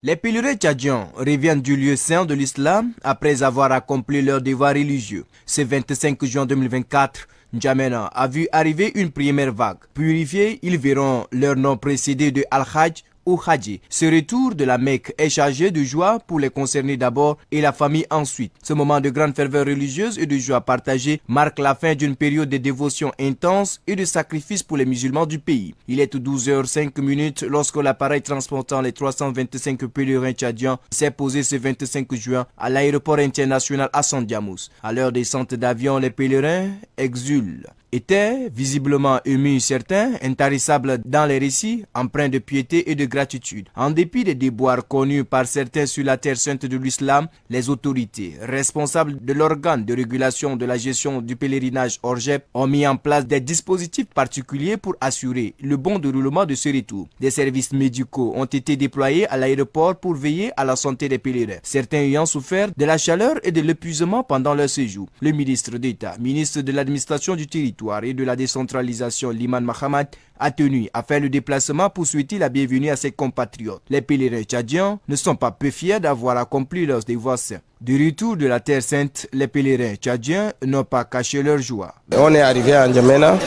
Les pèlerins tchadiens reviennent du lieu saint de l'islam après avoir accompli leur devoir religieux. Ce 25 juin 2024, N'Djamena a vu arriver une première vague. Purifiés, ils verront leur nom précédé de Al-Hajj ou Hadji. Ce retour de la Mecque est chargé de joie pour les concernés d'abord et la famille ensuite. Ce moment de grande ferveur religieuse et de joie partagée marque la fin d'une période de dévotion intense et de sacrifice pour les musulmans du pays. Il est 12h05 lorsque l'appareil transportant les 325 pèlerins tchadiens s'est posé ce 25 juin à l'aéroport international Hassan Diamous. À leur descente d'avion, les pèlerins exultent. Étaient visiblement émus certains, intarissables dans les récits, empreints de piété et de gratitude. En dépit des déboires connus par certains sur la terre sainte de l'islam, les autorités responsables de l'organe de régulation de la gestion du pèlerinage ORGEP ont mis en place des dispositifs particuliers pour assurer le bon déroulement de ce retour. Des services médicaux ont été déployés à l'aéroport pour veiller à la santé des pèlerins, certains ayant souffert de la chaleur et de l'épuisement pendant leur séjour. Le ministre d'État, ministre de l'administration du territoire et de la décentralisation, Liman Mahamat, a tenu à faire le déplacement pour souhaiter la bienvenue à ses compatriotes. Les pèlerins tchadiens ne sont pas peu fiers d'avoir accompli leurs devoirs saints. Du retour de la Terre Sainte, les pèlerins tchadiens n'ont pas caché leur joie. On est arrivé à N'Djamena,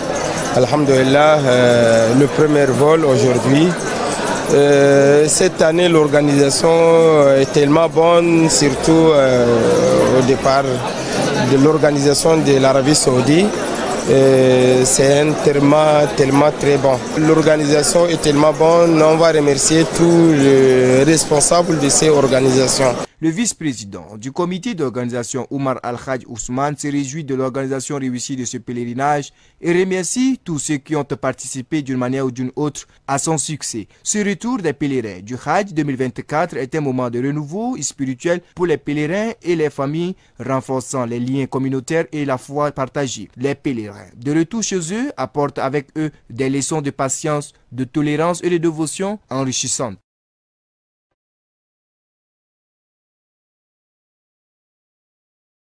alhamdulillah, le premier vol aujourd'hui. Cette année, l'organisation est tellement bonne, surtout au départ de l'organisation de l'Arabie Saoudite. C'est un tellement très bon. L'organisation est tellement bonne, on va remercier tous les responsables de ces organisations. Le vice-président du comité d'organisation Oumar Al-Hajj Ousmane se réjouit de l'organisation réussie de ce pèlerinage et remercie tous ceux qui ont participé d'une manière ou d'une autre à son succès. Ce retour des pèlerins du Hajj 2024 est un moment de renouveau spirituel pour les pèlerins et les familles, renforçant les liens communautaires et la foi partagée. Les pèlerins, de retour chez eux, apportent avec eux des leçons de patience, de tolérance et de dévotion enrichissantes.